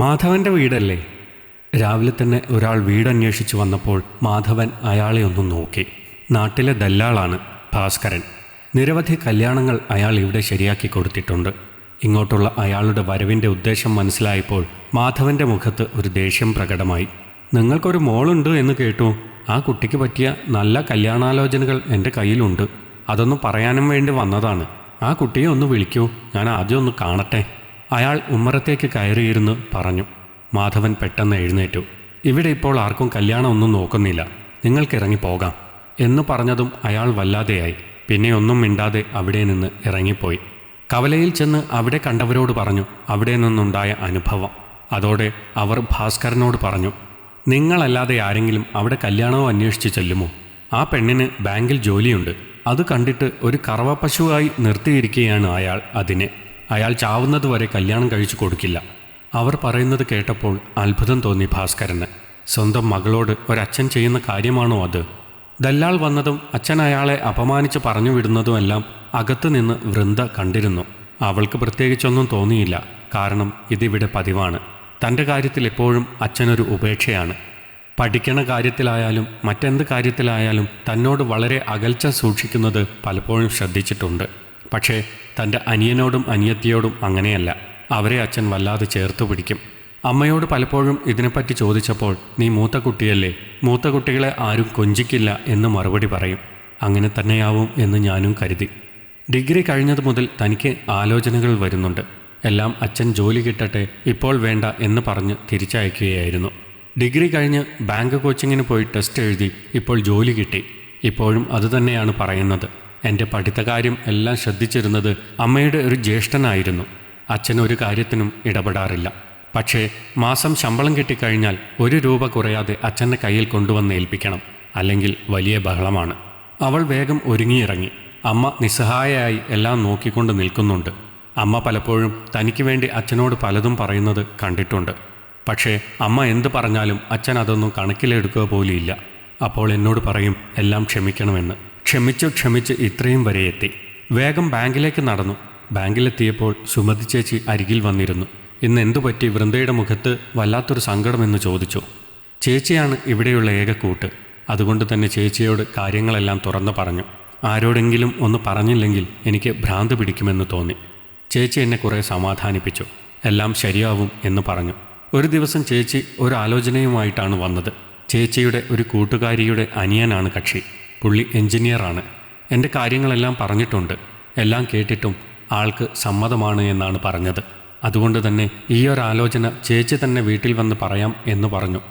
മാധവൻ്റെ വീടല്ലേ? രാവിലെ തന്നെ ഒരാൾ വീടന്വേഷിച്ചു വന്നപ്പോൾ മാധവൻ അയാളെ ഒന്ന് നോക്കി. നാട്ടിലെ ദല്ലാളാണ് ഭാസ്കരൻ. നിരവധി കല്യാണങ്ങൾ അയാൾ ഇവിടെ ശരിയാക്കി കൊടുത്തിട്ടുണ്ട്. ഇങ്ങോട്ടുള്ള അയാളുടെ വരവിൻ്റെ ഉദ്ദേശം മനസ്സിലായപ്പോൾ മാധവൻ്റെ മുഖത്ത് ഒരു ദേഷ്യം പ്രകടമായി. നിങ്ങൾക്കൊരു മോളുണ്ട് എന്ന് കേട്ടു. ആ കുട്ടിക്ക് പറ്റിയ നല്ല കല്യാണാലോചനകൾ എൻ്റെ കയ്യിലുണ്ട്. അതൊന്ന് പറയാനും വേണ്ടി വന്നതാണ്. ആ കുട്ടിയെ ഒന്ന് വിളിക്കൂ, ഞാൻ ആദ്യം ഒന്ന് കാണട്ടെ. അയാൾ ഉമ്മറത്തേക്ക് കയറിയിരുന്ന് പറഞ്ഞു. മാധവൻ പെട്ടെന്ന് എഴുന്നേറ്റു. ഇവിടെ ഇപ്പോൾ ആർക്കും കല്യാണം ഒന്നും നോക്കുന്നില്ല, നിങ്ങൾക്കിറങ്ങി പോകാം എന്ന് പറഞ്ഞതും അയാൾ വല്ലാതെയായി. പിന്നെ ഒന്നും മിണ്ടാതെ അവിടെ നിന്ന് ഇറങ്ങിപ്പോയി. കവലയിൽ ചെന്ന് അവിടെ കണ്ടവരോട് പറഞ്ഞു അവിടെ നിന്നുണ്ടായ അനുഭവം. അതോടെ അവർ ഭാസ്കരനോട് പറഞ്ഞു, നിങ്ങളല്ലാതെ ആരെങ്കിലും അവിടെ കല്യാണവും അന്വേഷിച്ച് ചെല്ലുമോ? ആ പെണ്ണിന് ബാങ്കിൽ ജോലിയുണ്ട്. അത് കണ്ടിട്ട് ഒരു കറവപ്പശുവായി നിർത്തിയിരിക്കുകയാണ് അയാൾ. അയാൾ ചാവുന്നതുവരെ കല്യാണം കഴിച്ചു കൊടുക്കില്ല. അവർ പറയുന്നത് കേട്ടപ്പോൾ അത്ഭുതം തോന്നി ഭാസ്കരന്. സ്വന്തം മകളോട് ഒരച്ഛൻ ചെയ്യുന്ന കാര്യമാണോ അത്? ദല്ലാൾ വന്നതും അച്ഛൻ അയാളെ അപമാനിച്ച് പറഞ്ഞു വിടുന്നതുമെല്ലാം അകത്തു നിന്ന് വൃന്ദ കണ്ടിരുന്നു. അവൾക്ക് പ്രത്യേകിച്ചൊന്നും തോന്നിയില്ല. കാരണം ഇതിവിടെ പതിവാണ്. തൻ്റെ കാര്യത്തിൽ എപ്പോഴും അച്ഛനൊരു ഉപേക്ഷയാണ്. പഠിക്കണ കാര്യത്തിലായാലും മറ്റെന്ത് കാര്യത്തിലായാലും തന്നോട് വളരെ അകൽച്ച സൂക്ഷിക്കുന്നത് പലപ്പോഴും ശ്രദ്ധിച്ചിട്ടുണ്ട്. പക്ഷേ തൻ്റെ അനിയനോടും അനിയത്തിയോടും അങ്ങനെയല്ല. അവരെ അച്ഛൻ വല്ലാതെ ചേർത്ത് പിടിക്കും. അമ്മയോട് പലപ്പോഴും ഇതിനെപ്പറ്റി ചോദിച്ചപ്പോൾ, നീ മൂത്ത കുട്ടിയല്ലേ, മൂത്ത കുട്ടികളെ ആരും കൊഞ്ചിക്കില്ല എന്ന് മറുപടി പറയും. അങ്ങനെ തന്നെയാവും എന്ന് ഞാനും കരുതി. ഡിഗ്രി കഴിഞ്ഞതു മുതൽ തനിക്ക് ആലോചനകൾ വരുന്നുണ്ട്. എല്ലാം അച്ഛൻ ജോലി കിട്ടട്ടെ, ഇപ്പോൾ വേണ്ട എന്ന് പറഞ്ഞ് തിരിച്ചയക്കുകയായിരുന്നു. ഡിഗ്രി കഴിഞ്ഞ് ബാങ്ക് കോച്ചിങ്ങിന് പോയി ടെസ്റ്റ് എഴുതി. ഇപ്പോൾ ജോലി കിട്ടി. ഇപ്പോഴും അതുതന്നെയാണ് പറയുന്നത്. എൻ്റെ പഠിത്തകാര്യം എല്ലാം ശ്രദ്ധിച്ചിരുന്നത് അമ്മയുടെ ഒരു ജ്യേഷ്ഠനായിരുന്നു. അച്ഛൻ ഒരു കാര്യത്തിനും ഇടപെടാറില്ല. പക്ഷേ മാസം ശമ്പളം കിട്ടിക്കഴിഞ്ഞാൽ 1 രൂപ കുറയാതെ അച്ഛൻ്റെ കയ്യിൽ കൊണ്ടുവന്ന് ഏൽപ്പിക്കണം, അല്ലെങ്കിൽ വലിയ ബഹളമാണ്. അവൾ വേഗം ഒരുങ്ങിയിറങ്ങി. അമ്മ നിസ്സഹായയായി എല്ലാം നോക്കിക്കൊണ്ട് നിൽക്കുന്നുണ്ട്. അമ്മ പലപ്പോഴും തനിക്ക് വേണ്ടി അച്ഛനോട് പലതും പറയുന്നത് കണ്ടിട്ടുണ്ട്. പക്ഷേ അമ്മ എന്ത് പറഞ്ഞാലും അച്ഛൻ അതൊന്നും കണക്കിലെടുക്കുക പോലെയില്ല. അപ്പോൾ എന്നോട് പറയും എല്ലാം ക്ഷമിക്കണമെന്ന്. ക്ഷമിച്ച് ഇത്രയും വരെ എത്തി. വേഗം ബാങ്കിലേക്ക് നടന്നു. ബാങ്കിലെത്തിയപ്പോൾ സുമതി ചേച്ചി അരികിൽ വന്നിരുന്നു. ഇന്ന് എന്തു പറ്റി? വൃന്ദയുടെ മുഖത്ത് വല്ലാത്തൊരു സങ്കടമെന്ന് ചോദിച്ചു. ചേച്ചിയാണ് ഇവിടെയുള്ള ഏക കൂട്ട്. അതുകൊണ്ട് തന്നെ ചേച്ചിയോട് കാര്യങ്ങളെല്ലാം തുറന്നു പറഞ്ഞു. ആരോടെങ്കിലും ഒന്ന് പറഞ്ഞില്ലെങ്കിൽ എനിക്ക് ഭ്രാന്ത് പിടിക്കുമെന്ന് തോന്നി. ചേച്ചി എന്നെ കുറേ സമാധാനിപ്പിച്ചു. എല്ലാം ശരിയാവും എന്ന് പറഞ്ഞു. ഒരു ദിവസം ചേച്ചി ഒരു ആലോചനയുമായിട്ടാണ് വന്നത്. ചേച്ചിയുടെ ഒരു കൂട്ടുകാരിയുടെ അനിയനാണ് കക്ഷി. പുള്ളി എഞ്ചിനീയറാണ്. എൻ്റെ കാര്യങ്ങളെല്ലാം പറഞ്ഞിട്ടുണ്ട്. എല്ലാം കേട്ടിട്ടും ആൾക്ക് സമ്മതമാണ് എന്നാണ് പറഞ്ഞത്. അതുകൊണ്ട് തന്നെ ഈയൊരാലോചന ചേച്ചി തന്നെ വീട്ടിൽ വന്ന് പറയാം എന്ന് പറഞ്ഞു.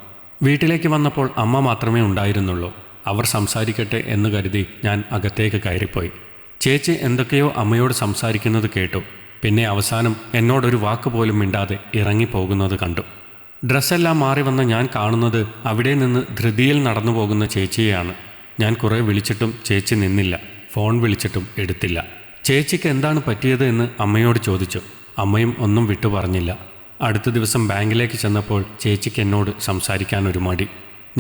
വീട്ടിലേക്ക് വന്നപ്പോൾ അമ്മ മാത്രമേ ഉണ്ടായിരുന്നുള്ളൂ. അവർ സംസാരിക്കട്ടെ എന്ന് കരുതി ഞാൻ അകത്തേക്ക് കയറിപ്പോയി. ചേച്ചി എന്തൊക്കെയോ അമ്മയോട് സംസാരിക്കുന്നത് കേട്ടു. പിന്നെ അവസാനം എന്നോടൊരു വാക്കുപോലും മിണ്ടാതെ ഇറങ്ങിപ്പോകുന്നത് കണ്ടു. ഡ്രസ്സെല്ലാം മാറി വന്ന ഞാൻ കാണുന്നത് അവിടെ നിന്ന് ധൃതിയിൽ നടന്നു പോകുന്ന ചേച്ചിയെയാണ്. ഞാൻ കുറേ വിളിച്ചിട്ടും ചേച്ചി നിന്നില്ല. ഫോൺ വിളിച്ചിട്ടും എടുത്തില്ല. ചേച്ചിക്ക് എന്താണ് പറ്റിയത് എന്ന് അമ്മയോട് ചോദിച്ചു. അമ്മയും ഒന്നും വിട്ടു പറഞ്ഞില്ല. അടുത്ത ദിവസം ബാങ്കിലേക്ക് ചെന്നപ്പോൾ ചേച്ചിക്ക് എന്നോട് സംസാരിക്കാൻ ഒരു മടി.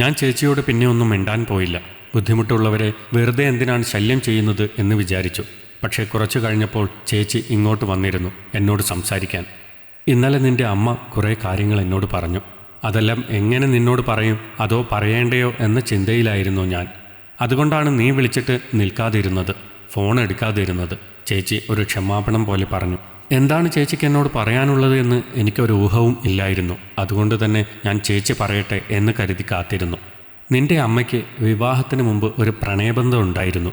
ഞാൻ ചേച്ചിയോട് പിന്നെ ഒന്നും മിണ്ടാൻ പോയില്ല. ബുദ്ധിമുട്ടുള്ളവരെ വെറുതെ എന്തിനാണ് ശല്യം ചെയ്യുന്നത് എന്ന് വിചാരിച്ചു. പക്ഷേ കുറച്ചു കഴിഞ്ഞപ്പോൾ ചേച്ചി ഇങ്ങോട്ട് വന്നിരുന്നു എന്നോട് സംസാരിക്കാൻ. ഇന്നലെ നിൻ്റെ അമ്മ കുറേ കാര്യങ്ങൾ എന്നോട് പറഞ്ഞു. അതെല്ലാം എങ്ങനെ നിന്നോട് പറയും, അതോ പറയേണ്ടയോ എന്ന ചിന്തയിലായിരുന്നു ഞാൻ. അതുകൊണ്ടാണ് നീ വിളിച്ചിട്ട് നിൽക്കാതിരുന്നത്, ഫോൺ എടുക്കാതിരുന്നത്. ചേച്ചി ഒരു ക്ഷമാപണം പോലെ പറഞ്ഞു. എന്താണ് ചേച്ചിക്ക് എന്നോട് പറയാനുള്ളത് എന്ന് എനിക്കൊരു ഊഹവും ഇല്ലായിരുന്നു. അതുകൊണ്ട് തന്നെ ഞാൻ ചേച്ചി പറയട്ടെ എന്ന് കരുതി കാത്തിരുന്നു. നിൻ്റെ അമ്മയ്ക്ക് വിവാഹത്തിന് മുമ്പ് ഒരു പ്രണയബന്ധം ഉണ്ടായിരുന്നു.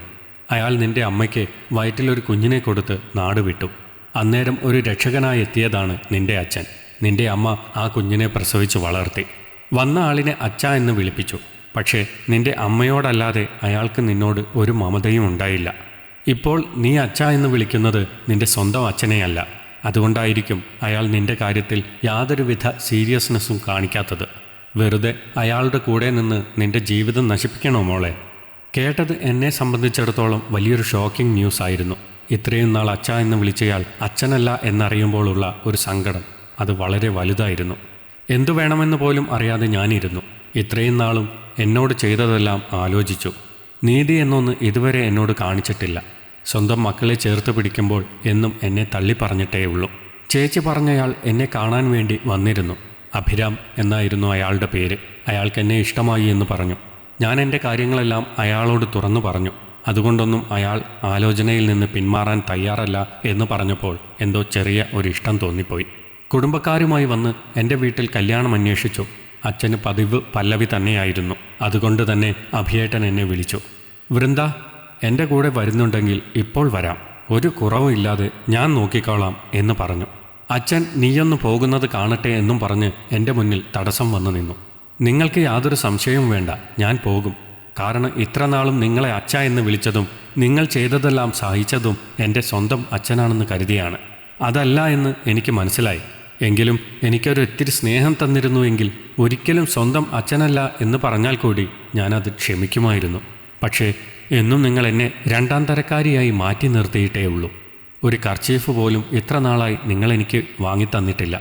അയാൾ നിൻ്റെ അമ്മയ്ക്ക് വയറ്റിലൊരു കുഞ്ഞിനെ കൊടുത്ത് നാട് വിട്ടു. അന്നേരം ഒരു രക്ഷകനായി എത്തിയതാണ് നിൻ്റെ അച്ഛൻ. നിൻ്റെ അമ്മ ആ കുഞ്ഞിനെ പ്രസവിച്ച് വളർത്തി. വന്ന ആളിനെ അച്ഛ എന്ന് വിളിപ്പിച്ചു. പക്ഷേ നിൻ്റെ അമ്മയോടല്ലാതെ അയാൾക്ക് നിന്നോട് ഒരു മമതയും ഉണ്ടായില്ല. ഇപ്പോൾ നീ അച്ഛ എന്ന് വിളിക്കുന്നത് നിൻ്റെ സ്വന്തം അച്ഛനെയല്ല. അതുകൊണ്ടായിരിക്കും അയാൾ നിൻ്റെ കാര്യത്തിൽ യാതൊരുവിധ സീരിയസ്നെസ്സും കാണിക്കാത്തത്. വെറുതെ അയാളുടെ കൂടെ നിന്ന് നിൻ്റെ ജീവിതം നശിപ്പിക്കണോ മോളെ? കേട്ടത് എന്നെ സംബന്ധിച്ചിടത്തോളം വലിയൊരു ഷോക്കിംഗ് ന്യൂസ് ആയിരുന്നു. ഇത്രയും നാൾ അച്ഛ എന്ന് വിളിച്ചയാൾ അച്ഛനല്ല എന്നറിയുമ്പോഴുള്ള ഒരു സങ്കടം, അത് വളരെ വലുതായിരുന്നു. എന്തു വേണമെന്ന് പോലും അറിയാതെ ഞാനിരുന്നു. ഇത്രയും നാളും എന്നോട് ചെയ്തതെല്ലാം ആലോചിച്ചു. നീതി എന്നൊന്ന് ഇതുവരെ എന്നോട് കാണിച്ചിട്ടില്ല. സ്വന്തം മക്കളെ ചേർത്ത് പിടിക്കുമ്പോൾ എന്നും എന്നെ തള്ളി പറഞ്ഞിട്ടേ ഉള്ളൂ. ചേച്ചി പറഞ്ഞയാൾ എന്നെ കാണാൻ വേണ്ടി വന്നിരുന്നു. അഭിരാം എന്നായിരുന്നു അയാളുടെ പേര്. അയാൾക്ക് എന്നെ ഇഷ്ടമായി എന്ന് പറഞ്ഞു. ഞാൻ എൻ്റെ കാര്യങ്ങളെല്ലാം അയാളോട് തുറന്നു പറഞ്ഞു. അതുകൊണ്ടൊന്നും അയാൾ ആലോചനയിൽ നിന്ന് പിന്മാറാൻ തയ്യാറല്ല എന്ന് പറഞ്ഞപ്പോൾ എന്തോ ചെറിയ ഒരിഷ്ടം തോന്നിപ്പോയി. കുടുംബക്കാരുമായി വന്ന് എൻ്റെ വീട്ടിൽ കല്യാണം അന്വേഷിച്ചു. അച്ഛന് പതിവ് പല്ലവി തന്നെയായിരുന്നു. അതുകൊണ്ട് തന്നെ അഭിയേട്ടൻ എന്നെ വിളിച്ചു. വൃന്ദ, എൻ്റെ കൂടെ വരുന്നുണ്ടെങ്കിൽ ഇപ്പോൾ വരാം, ഒരു കുറവും ഇല്ലാതെ ഞാൻ നോക്കിക്കോളാം എന്ന് പറഞ്ഞു. അച്ഛൻ നീയൊന്ന് പോകുന്നത് കാണട്ടെ എന്നും പറഞ്ഞ് എൻ്റെ മുന്നിൽ തടസ്സം വന്നു നിന്നു. നിങ്ങൾക്ക് യാതൊരു സംശയവും വേണ്ട, ഞാൻ പോകും. കാരണം ഇത്ര നാളും നിങ്ങളെ അച്ഛ എന്ന് വിളിച്ചതും നിങ്ങൾ ചെയ്തതെല്ലാം സഹിച്ചതും എൻ്റെ സ്വന്തം അച്ഛനാണെന്ന് കരുതിയാണ്. അതല്ല എന്ന് എനിക്ക് മനസ്സിലായി. എങ്കിലും എനിക്കൊരു ഇത്തിരി സ്നേഹം തന്നിരുന്നുവെങ്കിൽ ഒരിക്കലും സ്വന്തം അച്ഛനല്ല എന്ന് പറഞ്ഞാൽ കൂടി ഞാനത് ക്ഷമിക്കുമായിരുന്നു. പക്ഷേ എന്നും നിങ്ങൾ എന്നെ രണ്ടാം തരക്കാരിയായി മാറ്റി നിർത്തിയിട്ടേ ഉള്ളൂ. ഒരു കർച്ചീഫ് പോലും ഇത്ര നാളായി നിങ്ങളെനിക്ക് വാങ്ങിത്തന്നിട്ടില്ല.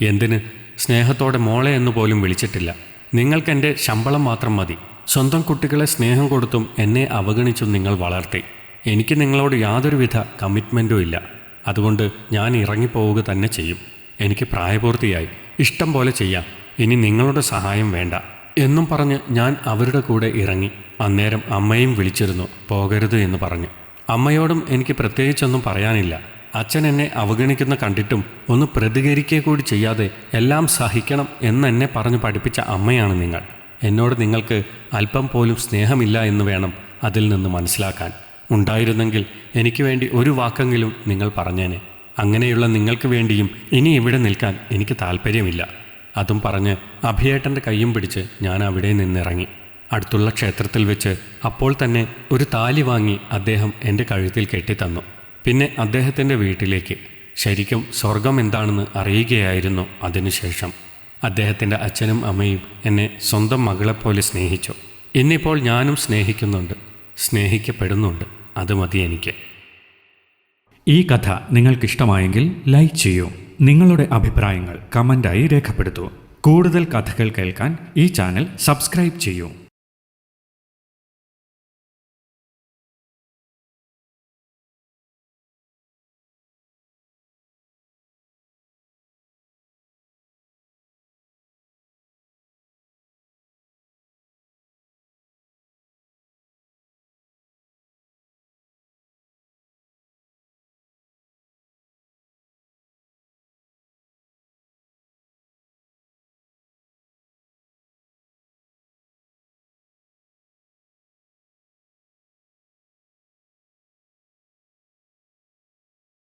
എന്തിന് സ്നേഹത്തോടെ മോളെ എന്ന് പോലും വിളിച്ചിട്ടില്ല. നിങ്ങൾക്കെൻ്റെ ശമ്പളം മാത്രം മതി. സ്വന്തം കുട്ടികളെ സ്നേഹം കൊടുത്തും എന്നെ അവഗണിച്ചും നിങ്ങൾ വളർത്തി. എനിക്ക് നിങ്ങളോട് യാതൊരുവിധ കമ്മിറ്റ്മെൻറ്റും ഇല്ല. അതുകൊണ്ട് ഞാൻ ഇറങ്ങിപ്പോവുക തന്നെ ചെയ്യും. എനിക്ക് പ്രായപൂർത്തിയായി, ഇഷ്ടം പോലെ ചെയ്യാം. ഇനി നിങ്ങളുടെ സഹായം വേണ്ട എന്നും പറഞ്ഞ് ഞാൻ അവരുടെ കൂടെ ഇറങ്ങി. അന്നേരം അമ്മയും വിളിച്ചിരുന്നു പോകരുത് എന്ന് പറഞ്ഞു. അമ്മയോടും എനിക്ക് പ്രത്യേകിച്ചൊന്നും പറയാനില്ല. അച്ഛൻ എന്നെ അവഗണിക്കുന്ന കണ്ടിട്ടും ഒന്ന് പ്രതികരിക്കുക കൂടി ചെയ്യാതെ എല്ലാം സഹിക്കണം എന്നെന്നെ പറഞ്ഞ് പഠിപ്പിച്ച അമ്മയാണ് നിങ്ങൾ. എന്നോട് നിങ്ങൾക്ക് അല്പം പോലും സ്നേഹമില്ല എന്ന് വേണം അതിൽ നിന്ന് മനസ്സിലാക്കാൻ. ഉണ്ടായിരുന്നെങ്കിൽ എനിക്ക് വേണ്ടി ഒരു വാക്കെങ്കിലും നിങ്ങൾ പറഞ്ഞേനെ. അങ്ങനെയുള്ള നിങ്ങൾക്ക് വേണ്ടിയും ഇനി ഇവിടെ നിൽക്കാൻ എനിക്ക് താല്പര്യമില്ല. അതും പറഞ്ഞ് അഭിയേട്ടൻ്റെ കയ്യും പിടിച്ച് ഞാൻ അവിടെ നിന്നിറങ്ങി. അടുത്തുള്ള ക്ഷേത്രത്തിൽ വെച്ച് അപ്പോൾ തന്നെ ഒരു താലി വാങ്ങി അദ്ദേഹം എൻ്റെ കഴുത്തിൽ കെട്ടിത്തന്നു. പിന്നെ അദ്ദേഹത്തിൻ്റെ വീട്ടിലേക്ക്, ശരിക്കും സ്വർഗം എന്താണെന്ന് അറിയുകയായിരുന്നു അതിനുശേഷം. അദ്ദേഹത്തിൻ്റെ അച്ഛനും അമ്മയും എന്നെ സ്വന്തം മകളെപ്പോലെ സ്നേഹിച്ചു. ഇന്നിപ്പോൾ ഞാനും സ്നേഹിക്കുന്നുണ്ട്, സ്നേഹിക്കപ്പെടുന്നുണ്ട്. അത് മതി എനിക്ക്. ഈ കഥ നിങ്ങൾക്കിഷ്ടമായെങ്കിൽ ലൈക്ക് ചെയ്യൂ. നിങ്ങളുടെ അഭിപ്രായങ്ങൾ കമൻ്റായി രേഖപ്പെടുത്തൂ. കൂടുതൽ കഥകൾ കേൾക്കാൻ ഈ ചാനൽ സബ്സ്ക്രൈബ് ചെയ്യൂ.